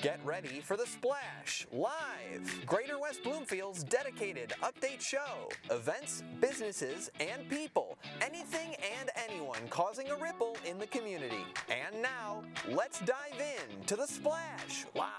Get ready for The Splash Live, Greater West Bloomfield's dedicated update show. Events, businesses, and people. Anything and anyone causing a ripple in the community. And now, let's dive in to The Splash Live.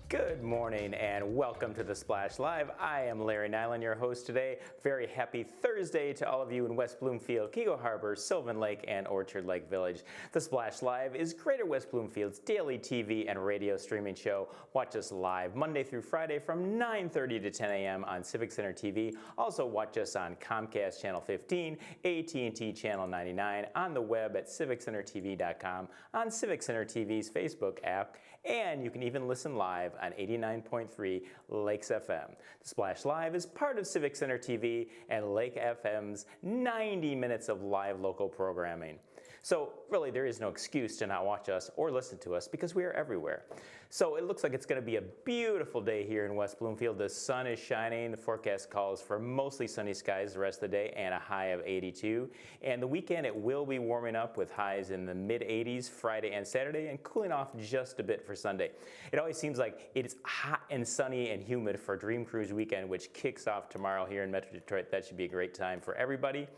Good morning and welcome to The Splash Live. I am Larry Nilan, your host today. Very happy Thursday to all of you in West Bloomfield, Kego Harbor, Sylvan Lake, and Orchard Lake Village. The Splash Live is Greater West Bloomfield's daily TV and radio streaming show. Watch us live Monday through Friday from 9:30 to 10 a.m. on Civic Center TV. Also watch us on Comcast Channel 15, AT&T Channel 99, on the web at civiccentertv.com, on Civic Center TV's Facebook app, and you can even listen live on 89.3 Lakes FM. The Splash Live is part of Civic Center TV and Lake FM's 90 minutes of live local programming. So really there is no excuse to not watch us or listen to us because we are everywhere. So it looks like it's going to be a beautiful day here in West Bloomfield. The sun is shining. The forecast calls for mostly sunny skies the rest of the day and a high of 82. And the weekend it will be warming up with highs in the mid-80s Friday and Saturday and cooling off just a bit for Sunday. It always seems like it is hot and sunny and humid for Dream Cruise weekend, which kicks off tomorrow here in Metro Detroit. That should be a great time for everybody.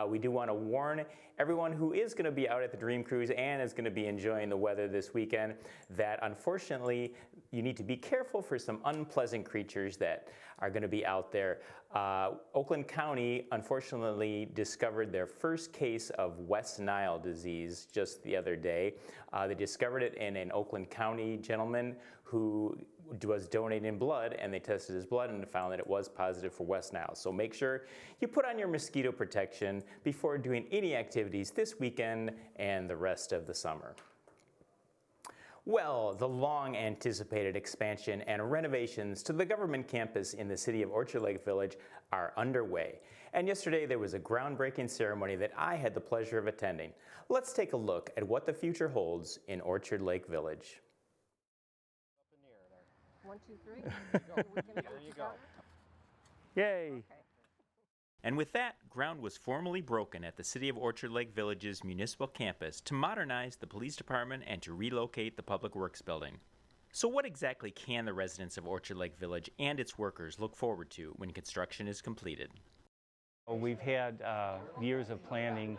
We do want to warn everyone who is going to be out at the Dream Cruise and is going to be enjoying the weather this weekend that unfortunately you need to be careful for some unpleasant creatures that are going to be out there. Oakland County unfortunately discovered their first case of West Nile disease just the other day. They discovered it in an Oakland County gentleman who was donating blood, and they tested his blood and found that it was positive for West Nile. So make sure you put on your mosquito protection before doing any activities this weekend and the rest of the summer. Well, the long-anticipated expansion and renovations to the government campus in the city of Orchard Lake Village are underway. And yesterday there was a groundbreaking ceremony that I had the pleasure of attending. Let's take a look at what the future holds in Orchard Lake Village. 1, 2, 3. There you go. Yay! Okay. And with that, ground was formally broken at the City of Orchard Lake Village's municipal campus to modernize the police department and to relocate the Public Works building. So what exactly can the residents of Orchard Lake Village and its workers look forward to when construction is completed? We've had years of planning.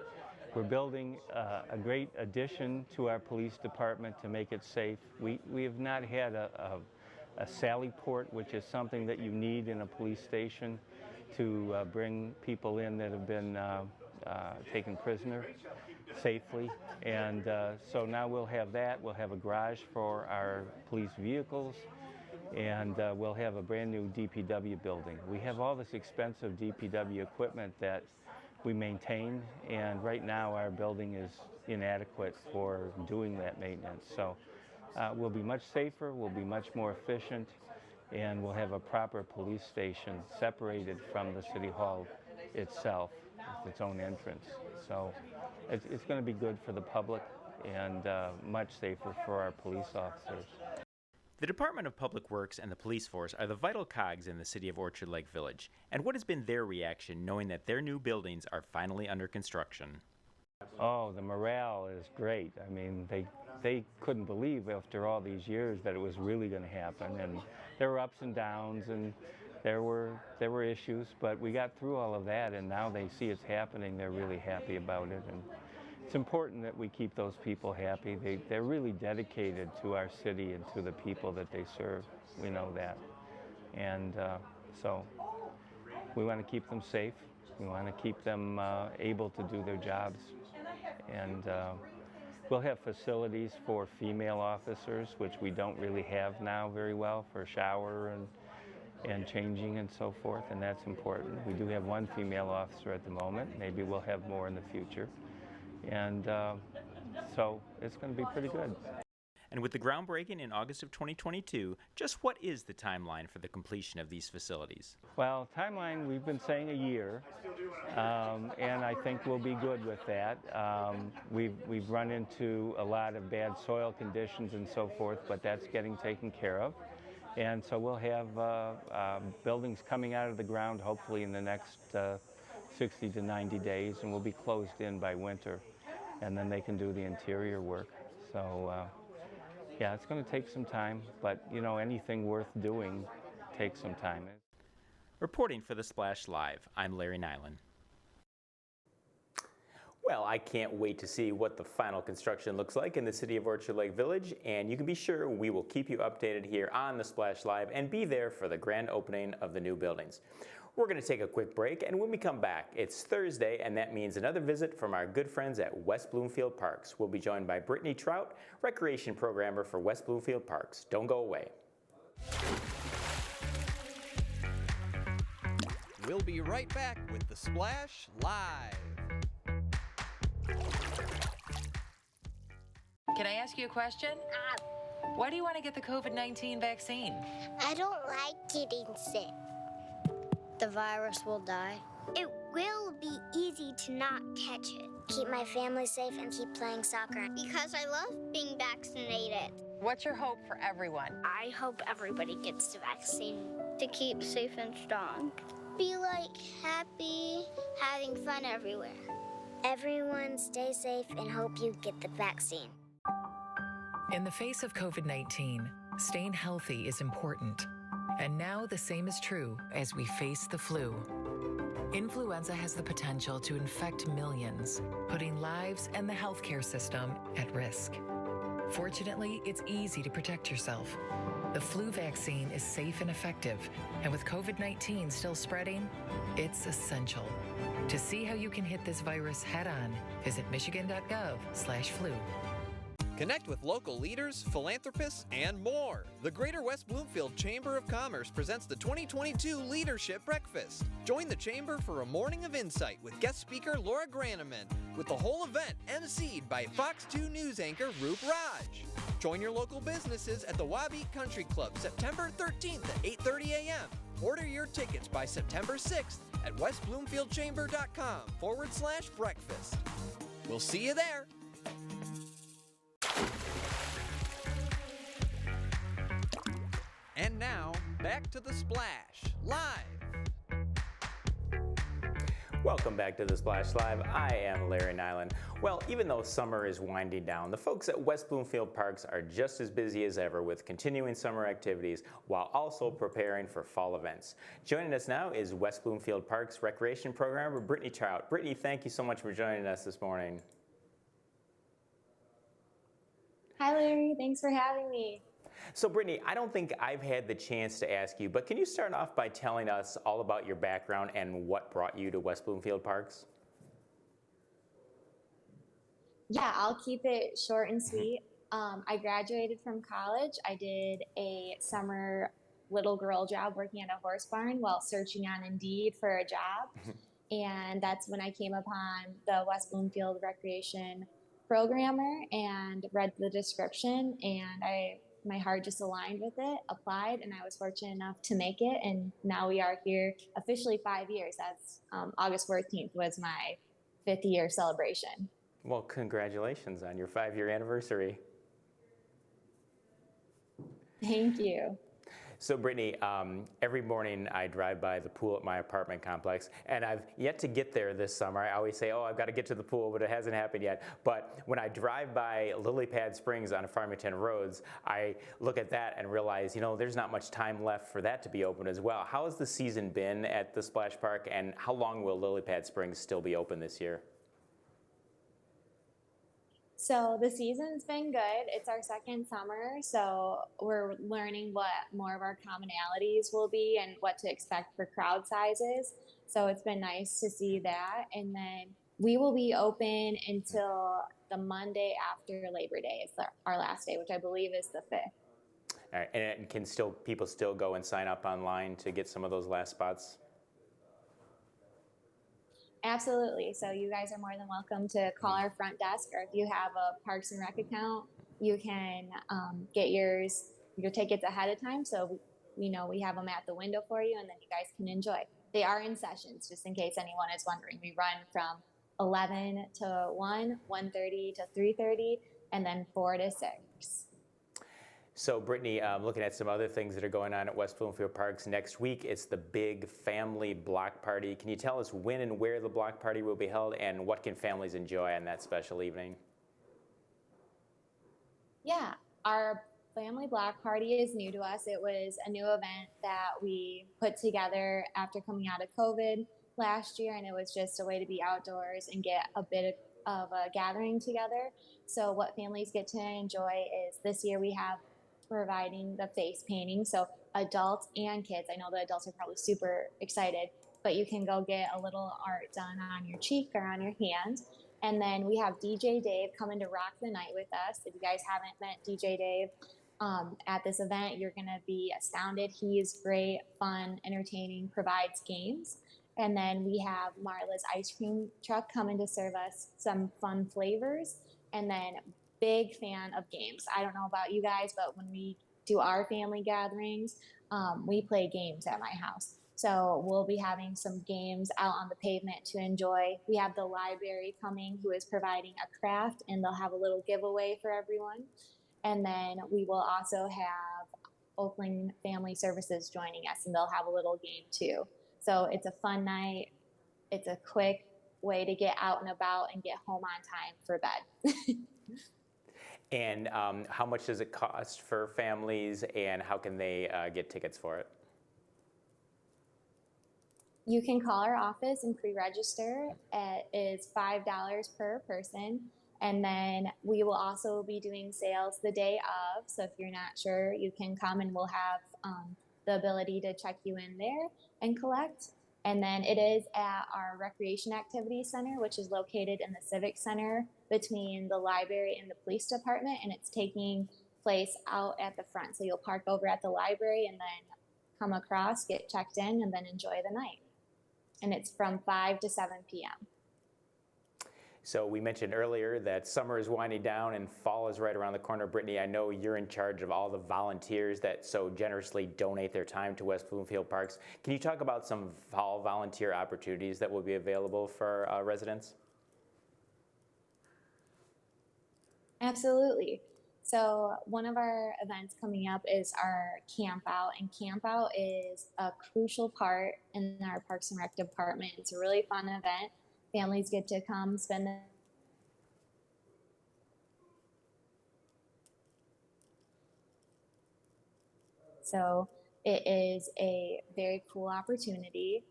We're building a great addition to our police department to make it safe. We have not had a sally port, which is something that you need in a police station to bring people in that have been taken prisoner safely. And so now we'll have that. We'll have a garage for our police vehicles, and we'll have a brand new DPW building. We have all this expensive DPW equipment that we maintain, and right now our building is inadequate for doing that maintenance. So we'll be much safer, we'll be much more efficient, and we'll have a proper police station separated from the City Hall itself with its own entrance. So it's going to be good for the public and much safer for our police officers. The Department of Public Works and the police force are the vital cogs in the city of Orchard Lake Village. And what has been their reaction knowing that their new buildings are finally under construction? Oh, the morale is great. I mean, they couldn't believe after all these years that it was really going to happen. And there were ups and downs, and there were issues, but we got through all of that, and now they see it's happening. They're really happy about it, and it's important that we keep those people happy. They're really dedicated to our city and to the people that they serve. We know that, and so we want to keep them safe. We want to keep them able to do their jobs. And we'll have facilities for female officers, which we don't really have now very well, for shower and changing and so forth, and that's important. We do have one female officer at the moment. Maybe we'll have more in the future. And so it's going to be pretty good. And with the groundbreaking in August of 2022, just what is the timeline for the completion of these facilities? Well, timeline, we've been saying a year, and I think we'll be good with that. We've run into a lot of bad soil conditions and so forth, but that's getting taken care of. And so we'll have buildings coming out of the ground hopefully in the next 60 to 90 days, and we'll be closed in by winter, and then they can do the interior work. So Yeah, it's going to take some time, but you know, anything worth doing takes some time. Reporting for the Splash Live, I'm Larry Nilan. Well, I can't wait to see what the final construction looks like in the city of Orchard Lake Village, and you can be sure we will keep you updated here on the Splash Live and be there for the grand opening of the new buildings. We're going to take a quick break, and when we come back, it's Thursday, and that means another visit from our good friends at West Bloomfield Parks. We'll be joined by Brittany Trout, Recreation Programmer for West Bloomfield Parks. Don't go away. We'll be right back with the Splash Live. Can I ask you a question? Why do you want to get the COVID-19 vaccine? I don't like getting sick. The virus will die. It will be easy to not catch it. Keep my family safe and keep playing soccer. Because I love being vaccinated. What's your hope for everyone? I hope everybody gets the vaccine to keep safe and strong. Be like happy, having fun everywhere. Everyone stay safe and hope you get the vaccine. In the face of COVID-19, staying healthy is important. And now the same is true as we face the flu. Influenza has the potential to infect millions, putting lives and the healthcare system at risk. Fortunately, it's easy to protect yourself. The flu vaccine is safe and effective, and with COVID-19 still spreading, it's essential. To see how you can hit this virus head-on, visit michigan.gov/flu. Connect with local leaders, philanthropists, and more. The Greater West Bloomfield Chamber of Commerce presents the 2022 Leadership Breakfast. Join the Chamber for a morning of insight with guest speaker Laura Graneman, with the whole event emceed by Fox 2 News anchor Roop Raj. Join your local businesses at the Wabeat Country Club September 13th at 8:30 a.m. Order your tickets by September 6th at westbloomfieldchamber.com/breakfast. We'll see you there. And now, back to the Splash Live. Welcome back to the Splash Live. I am Larry Nilan. Well, even though summer is winding down, the folks at West Bloomfield Parks are just as busy as ever with continuing summer activities while also preparing for fall events. Joining us now is West Bloomfield Parks Recreation Programmer Brittany Trout. Brittany, thank you so much for joining us this morning. Hi, Larry. Thanks for having me. So Brittany, I don't think I've had the chance to ask you, but can you start off by telling us all about your background and what brought you to West Bloomfield Parks? Yeah, I'll keep it short and sweet. I graduated from college. I did a summer little girl job working at a horse barn while searching on Indeed for a job. And that's when I came upon the West Bloomfield Recreation Programmer and read the description, and my heart just aligned with it, applied, and I was fortunate enough to make it. And now we are here officially 5 years. That's August 14th was my 5th year celebration. Well, congratulations on your 5-year anniversary. Thank you. So Brittany, every morning I drive by the pool at my apartment complex, and I've yet to get there this summer. I always say, oh, I've got to get to the pool, but it hasn't happened yet. But when I drive by Lily Pad Springs on Farmington Roads, I look at that and realize, you know, there's not much time left for that to be open as well. How has the season been at the Splash Park, and how long will Lily Pad Springs still be open this year? So the season's been good. It's our second summer, so we're learning what more of our commonalities will be and what to expect for crowd sizes. So it's been nice to see that. And then we will be open until the Monday after Labor Day. It's our last day, which I believe is the 5th. All right, and can people still go and sign up online to get some of those last spots? Absolutely. So you guys are more than welcome to call our front desk, or if you have a Parks and Rec account, you can get your tickets ahead of time. So we have them at the window for you, and then you guys can enjoy. They are in sessions, just in case anyone is wondering. We run from 11 to 1, 1:30 to 3:30, and then 4 to 6. So Brittany, looking at some other things that are going on at West Bloomfield Parks next week, it's the big family block party. Can you tell us when and where the block party will be held, and what can families enjoy on that special evening? Yeah, our Family Block Party is new to us. It was a new event that we put together after coming out of COVID last year, and it was just a way to be outdoors and get a bit of a gathering together. So what families get to enjoy is this year we have providing the face painting. So adults and kids, I know the adults are probably super excited, but you can go get a little art done on your cheek or on your hand. And then we have DJ Dave coming to rock the night with us. If you guys haven't met DJ Dave at this event, you're going to be astounded. He is great, fun, entertaining, provides games. And then we have Marla's ice cream truck coming to serve us some fun flavors. And then big fan of games. I don't know about you guys, but when we do our family gatherings, we play games at my house. So we'll be having some games out on the pavement to enjoy. We have the library coming who is providing a craft, and they'll have a little giveaway for everyone. And then we will also have Oakland Family Services joining us, and they'll have a little game too. So it's a fun night. It's a quick way to get out and about and get home on time for bed. And how much does it cost for families, and how can they get tickets for it? You can call our office and pre-register. It is $5 per person. And then we will also be doing sales the day of. So if you're not sure, you can come and we'll have the ability to check you in there and collect. And then it is at our Recreation Activity Center, which is located in the Civic Center between the library and the police department. And it's taking place out at the front. So you'll park over at the library and then come across, get checked in, and then enjoy the night. And it's from 5 to 7 p.m. So we mentioned earlier that summer is winding down and fall is right around the corner. Brittany, I know you're in charge of all the volunteers that so generously donate their time to West Bloomfield Parks. Can you talk about some fall volunteer opportunities that will be available for residents? Absolutely. So one of our events coming up is our camp out, and camp out is a crucial part in our Parks and Rec department. It's a really fun event. Families get to come spend the So it is a very cool opportunity.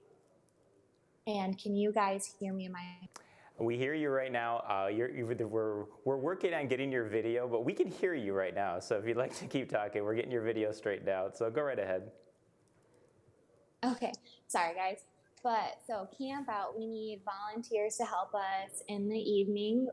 And can you guys hear me? We hear you right now. We're working on getting your video, but we can hear you right now. So if you'd like to keep talking, we're getting your video straightened out. So go right ahead. Okay, sorry guys. But so camp out, we need volunteers to help us in the evening,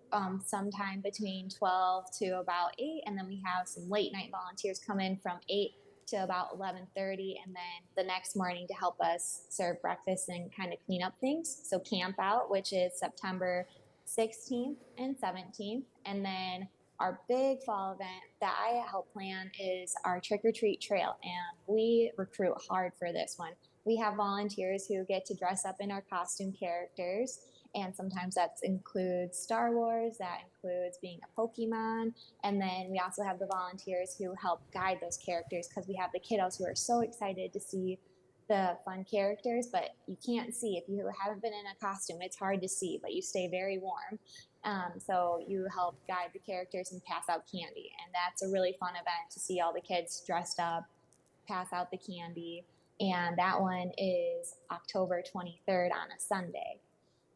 sometime between 12 to about 8. And then we have some late night volunteers come in from 8 to about 11:30, and then the next morning to help us serve breakfast and kind of clean up things. So camp out, which is September 16th and 17th. And then our big fall event that I help plan is our trick or treat trail. And we recruit hard for this one. We have volunteers who get to dress up in our costume characters. And sometimes that includes Star Wars, that includes being a Pokemon. And then we also have the volunteers who help guide those characters, because we have the kiddos who are so excited to see the fun characters, but you can't see. If you haven't been in a costume, it's hard to see, but you stay very warm. So you help guide the characters and pass out candy. And that's a really fun event to see all the kids dressed up, pass out the candy. And that one is October 23rd on a Sunday.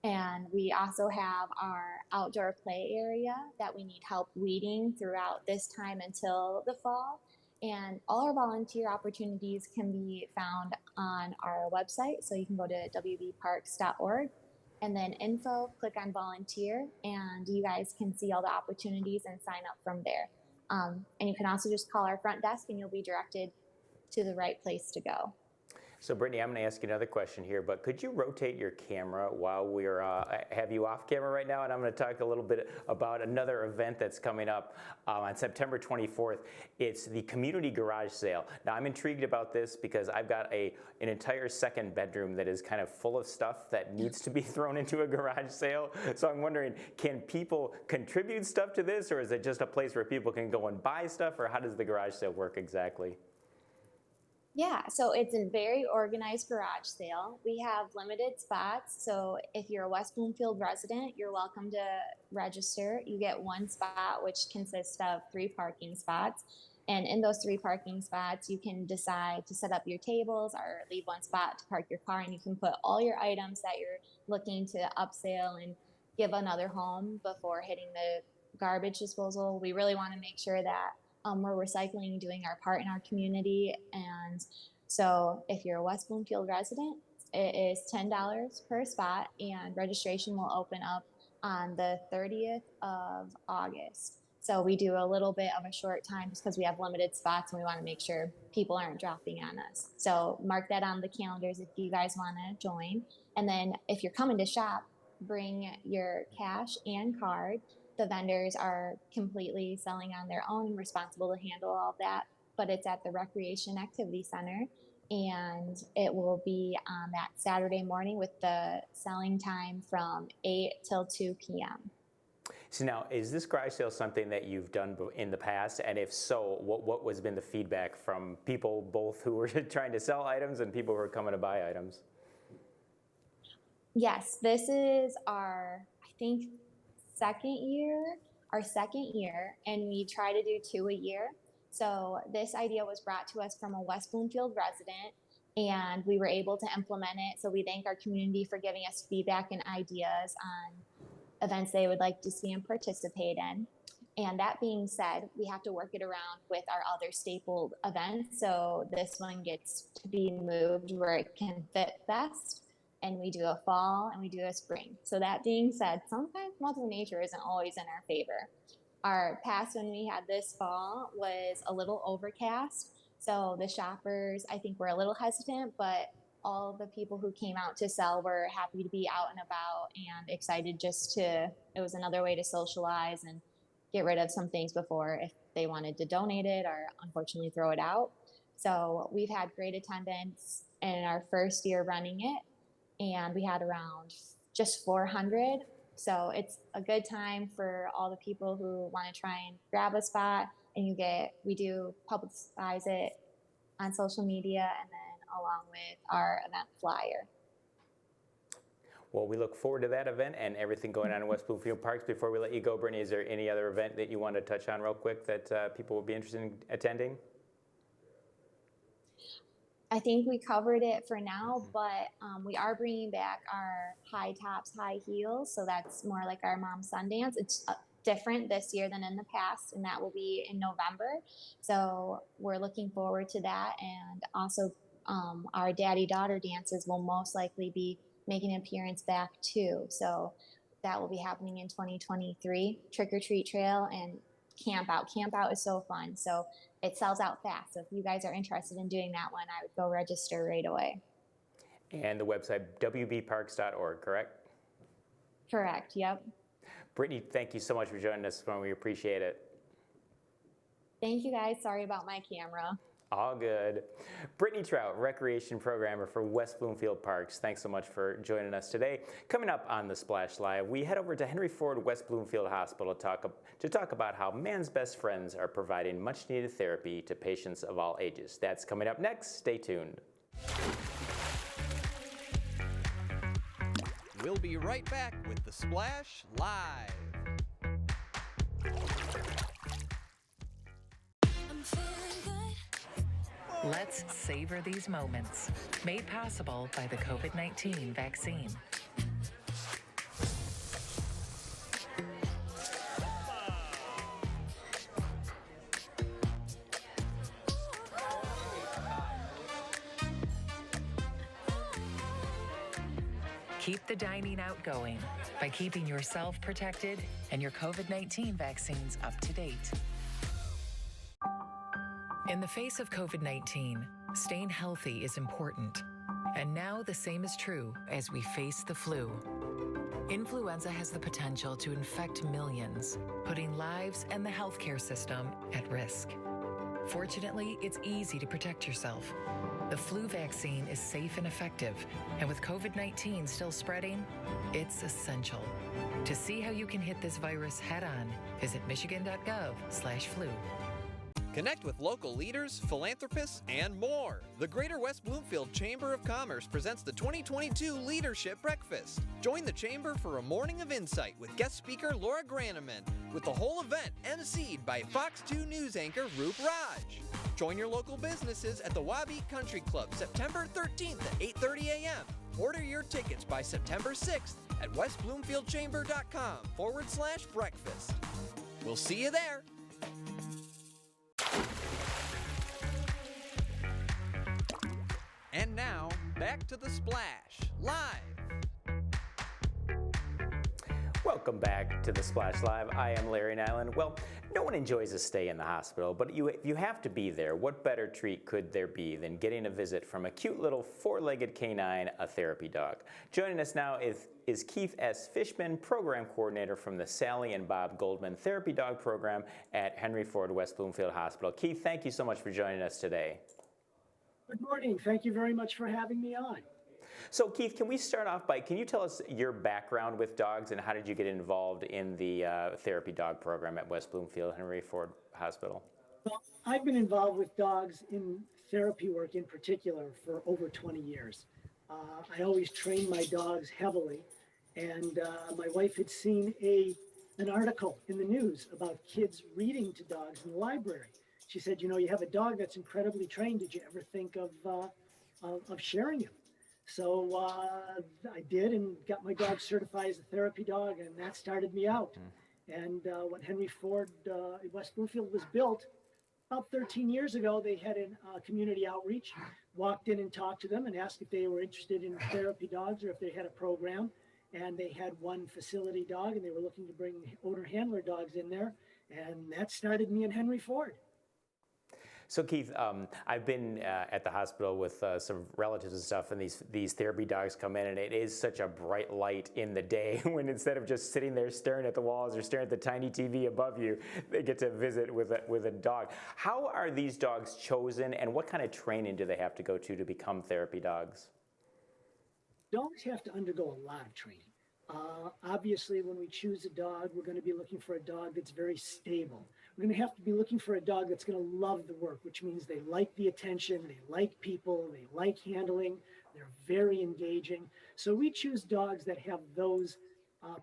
And we also have our outdoor play area that we need help weeding throughout this time until the fall. And all our volunteer opportunities can be found on our website. So you can go to wbparks.org and then info, click on volunteer, and you guys can see all the opportunities and sign up from there. And you can also just call our front desk and you'll be directed to the right place to go. So Brittany, I'm going to ask you another question here, but could you rotate your camera while we're have you off camera right now? And I'm going to talk a little bit about another event that's coming up on September 24th. It's the community garage sale. Now I'm intrigued about this because I've got an entire second bedroom that is kind of full of stuff that needs to be thrown into a garage sale. So I'm wondering, can people contribute stuff to this, or is it just a place where people can go and buy stuff, or how does the garage sale work exactly? Yeah, so it's a very organized garage sale. We have limited spots. So if you're a West Bloomfield resident, you're welcome to register. You get one spot, which consists of 3 parking spots. And in those 3 parking spots, you can decide to set up your tables or leave one spot to park your car, and you can put all your items that you're looking to upsell and give another home before hitting the garbage disposal. We really want to make sure that we're recycling and doing our part in our community. And so if you're a West Bloomfield resident, it is $10 per spot, and registration will open up on the 30th of August. So we do a little bit of a short time just because we have limited spots, and we want to make sure people aren't dropping on us. So mark that on the calendars if you guys want to join. And then if you're coming to shop, bring your cash and card. The vendors are completely selling on their own and responsible to handle all of that, but it's at the Recreation Activity Center, and it will be on that Saturday morning with the selling time from 8 till 2 p.m. So now, is this garage sale something that you've done in the past? And if so, what has been the feedback from people both who were trying to sell items and people who are coming to buy items? Yes, this is our, I think, second year, and we try to do 2 a year. So this idea was brought to us from a West Bloomfield resident, and we were able to implement it. So we thank our community for giving us feedback and ideas on events they would like to see and participate in. And that being said, we have to work it around with our other stapled events. So this one gets to be moved where it can fit best. And we do a fall and we do a spring. So that being said, sometimes Mother Nature isn't always in our favor. Our past one we had this fall was a little overcast. So the shoppers, I think, were a little hesitant, but all the people who came out to sell were happy to be out and about and excited it was another way to socialize and get rid of some things before if they wanted to donate it or unfortunately throw it out. So we've had great attendance in our first year running it, and we had around just 400. So it's a good time for all the people who want to try and grab a spot, and we do publicize it on social media and then along with our event flyer. Well, we look forward to that event and everything going on in West Bloomfield Parks. Before we let you go, Brittany, is there any other event that you want to touch on real quick that people would be interested in attending? I think we covered it for now, but we are bringing back our high tops, high heels. So that's more like our Mom Sundance. It's different this year than in the past, and that will be in November. So we're looking forward to that. And also our daddy-daughter dances will most likely be making an appearance back too. So that will be happening in 2023. Trick or Treat Trail and Camp Out. Camp Out is so fun. So it sells out fast. So if you guys are interested in doing that one, I would go register right away. And the website, wbparks.org, correct? Correct, yep. Brittany, thank you so much for joining us. We appreciate it. Thank you guys. Sorry about my camera. All good. Brittany Trout, Recreation Programmer for West Bloomfield Parks. Thanks so much for joining us today. Coming up on the Splash Live, we head over to Henry Ford West Bloomfield Hospital to talk about how man's best friends are providing much-needed therapy to patients of all ages. That's coming up next. Stay tuned. We'll be right back with the Splash Live. Let's savor these moments, made possible by the COVID-19 vaccine. Keep the dining out going by keeping yourself protected and your COVID-19 vaccines up to date. In the face of COVID-19, staying healthy is important. And now the same is true as we face the flu. Influenza has the potential to infect millions, putting lives and the healthcare system at risk. Fortunately, it's easy to protect yourself. The flu vaccine is safe and effective, and with COVID-19 still spreading, it's essential. To see how you can hit this virus head-on, visit michigan.gov/flu. Connect with local leaders, philanthropists, and more. The Greater West Bloomfield Chamber of Commerce presents the 2022 Leadership Breakfast. Join the Chamber for a morning of insight with guest speaker Laura Graneman, with the whole event emceed by Fox 2 News anchor Roop Raj. Join your local businesses at the Wabi Country Club September 13th at 8:30 a.m. Order your tickets by September 6th at westbloomfieldchamber.com/breakfast. We'll see you there. And now, back to the Splash, live. Welcome back to the Splash Live. I am Larry Nilan. Well, no one enjoys a stay in the hospital, but if you have to be there, what better treat could there be than getting a visit from a cute little four-legged canine, a therapy dog? Joining us now is Keith S. Fishman, Program Coordinator from the Sally and Bob Goldman Therapy Dog Program at Henry Ford West Bloomfield Hospital. Keith, thank you so much for joining us today. Good morning. Thank you very much for having me on. So Keith, can we start off by, can you tell us your background with dogs and how did you get involved in the therapy dog program at West Bloomfield Henry Ford Hospital? Well, I've been involved with dogs in therapy work in particular for over 20 years. I always trained my dogs heavily, and my wife had seen an article in the news about kids reading to dogs in the library. She said, you have a dog that's incredibly trained. Did you ever think of sharing him? So I did, and got my dog certified as a therapy dog, and that started me out. And when Henry Ford West Bloomfield was built, about 13 years ago, they had a community outreach, walked in and talked to them and asked if they were interested in therapy dogs or if they had a program. And they had one facility dog, and they were looking to bring owner handler dogs in there. And that started me in Henry Ford. So Keith, I've been at the hospital with some relatives and stuff, and these therapy dogs come in, and it is such a bright light in the day when instead of just sitting there staring at the walls or staring at the tiny TV above you, they get to visit with a dog. How are these dogs chosen, and what kind of training do they have to go to become therapy dogs? Dogs have to undergo a lot of training. Obviously, when we choose a dog, we're going to be looking for a dog that's very stable. We're going to have to be looking for a dog that's going to love the work, which means they like the attention, they like people, they like handling, they're very engaging. So we choose dogs that have those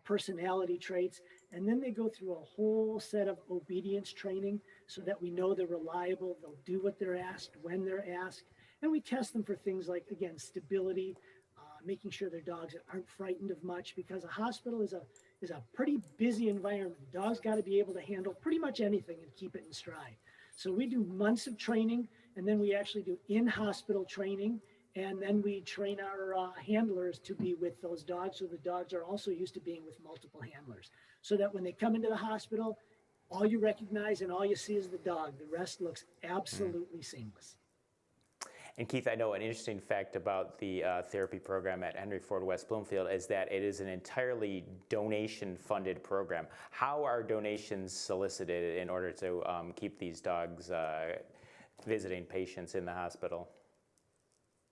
personality traits, and then they go through a whole set of obedience training so that we know they're reliable, they'll do what they're asked, when they're asked, and we test them for things like, again, stability, making sure their dogs aren't frightened of much, because a hospital is a pretty busy environment. Dogs got to be able to handle pretty much anything and keep it in stride. So we do months of training, and then we actually do in-hospital training, and then we train our handlers to be with those dogs, so the dogs are also used to being with multiple handlers, so that when they come into the hospital, all you recognize and all you see is the dog. The rest looks absolutely seamless. And Keith, I know an interesting fact about the therapy program at Henry Ford West Bloomfield is that it is an entirely donation-funded program. How are donations solicited in order to keep these dogs visiting patients in the hospital?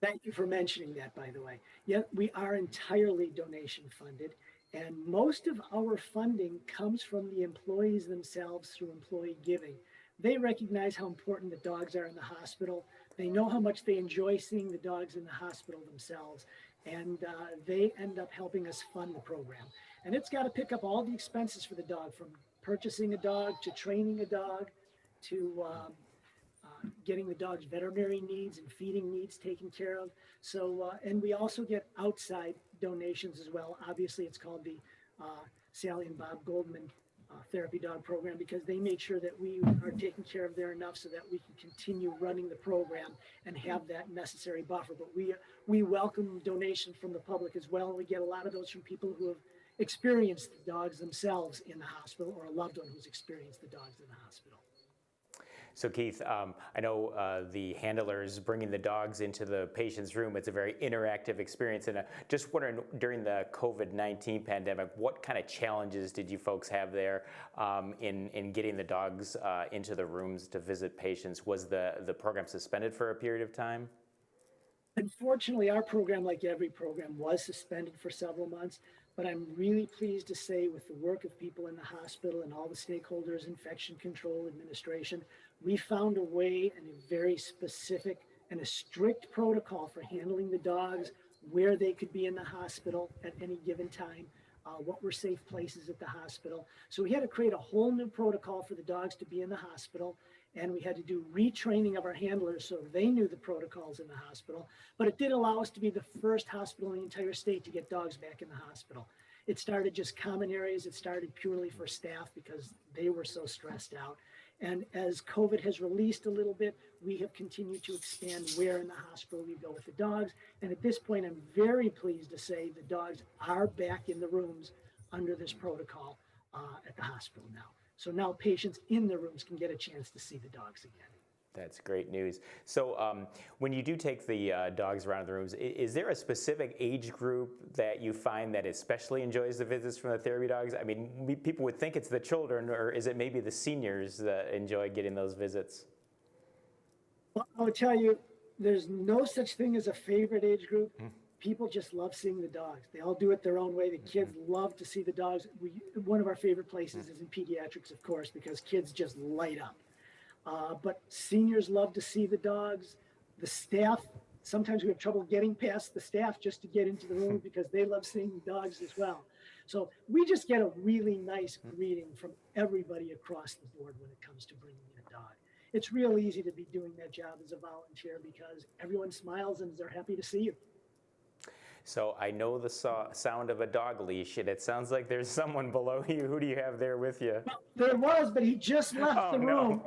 Thank you for mentioning that, by the way. Yeah, we are entirely donation-funded, and most of our funding comes from the employees themselves through employee giving. They recognize how important the dogs are in the hospital. They know how much they enjoy seeing the dogs in the hospital themselves, and they end up helping us fund the program. And it's got to pick up all the expenses for the dog, from purchasing a dog to training a dog to getting the dog's veterinary needs and feeding needs taken care of. So, and we also get outside donations as well. Obviously, it's called the Sally and Bob Goldman therapy dog program, because they made sure that we are taken care of there enough so that we can continue running the program and have that necessary buffer. But we welcome donations from the public as well, and we get a lot of those from people who have experienced the dogs themselves in the hospital, or a loved one who's experienced the dogs in the hospital. So Keith, I know the handlers bringing the dogs into the patient's room, it's a very interactive experience. And just wondering, during the COVID-19 pandemic, what kind of challenges did you folks have there in getting the dogs into the rooms to visit patients? Was the program suspended for a period of time? Unfortunately, our program, like every program, was suspended for several months. But I'm really pleased to say, with the work of people in the hospital and all the stakeholders, infection control, administration, we found a way and a very specific and a strict protocol for handling the dogs, where they could be in the hospital at any given time, what were safe places at the hospital. So we had to create a whole new protocol for the dogs to be in the hospital. And we had to do retraining of our handlers so they knew the protocols in the hospital. But it did allow us to be the first hospital in the entire state to get dogs back in the hospital. It started just common areas. It started purely for staff because they were so stressed out. And as COVID has released a little bit, we have continued to expand where in the hospital we go with the dogs. And at this point, I'm very pleased to say the dogs are back in the rooms under this protocol at the hospital now. So now patients in the rooms can get a chance to see the dogs again. That's great news. So when you do take the dogs around the rooms, is there a specific age group that you find that especially enjoys the visits from the therapy dogs? I mean, people would think it's the children, or is it maybe the seniors that enjoy getting those visits? Well, I would tell you, there's no such thing as a favorite age group. People just love seeing the dogs. They all do it their own way. The kids love to see the dogs. One of our favorite places is in pediatrics, of course, because kids just light up. But seniors love to see the dogs. The staff, sometimes we have trouble getting past the staff just to get into the room because they love seeing the dogs as well. So we just get a really nice greeting from everybody across the board when it comes to bringing in a dog. It's real easy to be doing that job as a volunteer because everyone smiles and they're happy to see you. So I know the sound of a dog leash, and it sounds like there's someone below you. Who do you have there with you? Well, there was, but he just left the room.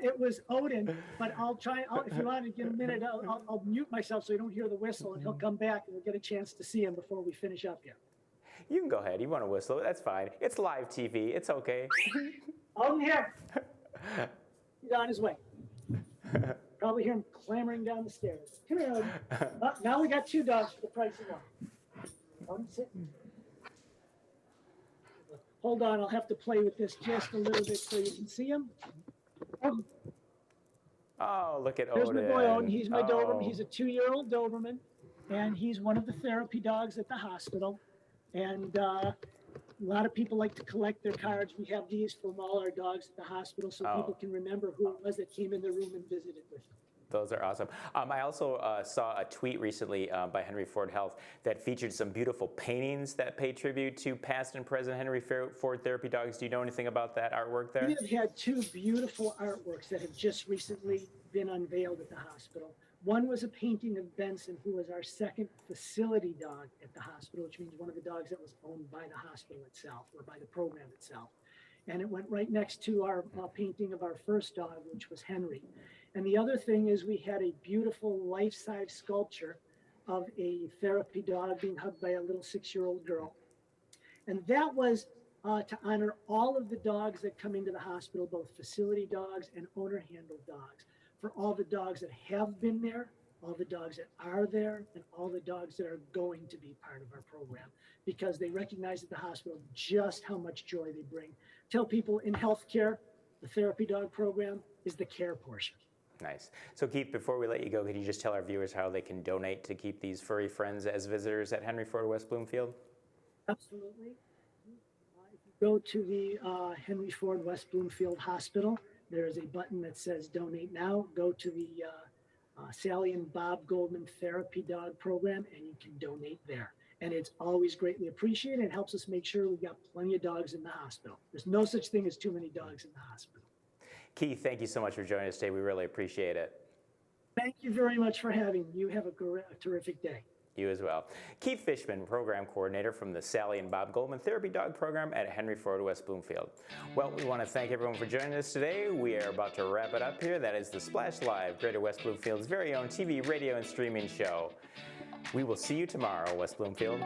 It was Odin, but I'll try, if you want to get a minute, I'll mute myself so you don't hear the whistle, and he'll come back and we'll get a chance to see him before we finish up here. You can go ahead. You want to whistle? That's fine. It's live TV. It's okay. Odin here. He's on his way. Probably hear him clamoring down the stairs. Come here, Odin. Now we got two dogs for the price of one. Odin, sit. Hold on, I'll have to play with this just a little bit so you can see him. Odin. Oh, look at There's Odin. my boy Odin. He's my Doberman. He's a 2-year-old Doberman, and he's one of the therapy dogs at the hospital. And a lot of people like to collect their cards. We have these from all our dogs at the hospital so people can remember who it was that came in the room and visited with them. Those are awesome. I also saw a tweet recently by Henry Ford Health that featured some beautiful paintings that pay tribute to past and present Henry Ford therapy dogs. Do you know anything about that artwork there? We have had two beautiful artworks that have just recently been unveiled at the hospital. One was a painting of Benson, who was our second facility dog at the hospital, which means one of the dogs that was owned by the hospital itself or by the program itself. And it went right next to our painting of our first dog, which was Henry. And the other thing is we had a beautiful life-size sculpture of a therapy dog being hugged by a little 6-year-old girl. And that was to honor all of the dogs that come into the hospital, both facility dogs and owner-handled dogs, for all the dogs that have been there, all the dogs that are there, and all the dogs that are going to be part of our program, because they recognize at the hospital just how much joy they bring. Tell people in healthcare, the therapy dog program is the care portion. Nice. So Keith, before we let you go, could you just tell our viewers how they can donate to keep these furry friends as visitors at Henry Ford West Bloomfield? Absolutely. If you go to the Henry Ford West Bloomfield Hospital, there is a button that says Donate Now. Go to the Sally and Bob Goldman Therapy Dog Program, and you can donate there. And it's always greatly appreciated. It helps us make sure we've got plenty of dogs in the hospital. There's no such thing as too many dogs in the hospital. Keith, thank you so much for joining us today. We really appreciate it. Thank you very much for having me. You have a terrific day. You as well. Keith Fishman, Program Coordinator from the Sally and Bob Goldman Therapy Dog Program at Henry Ford West Bloomfield. Well, we want to thank everyone for joining us today. We are about to wrap it up here. That is the Splash Live, Greater West Bloomfield's very own TV, radio, and streaming show. We will see you tomorrow, West Bloomfield.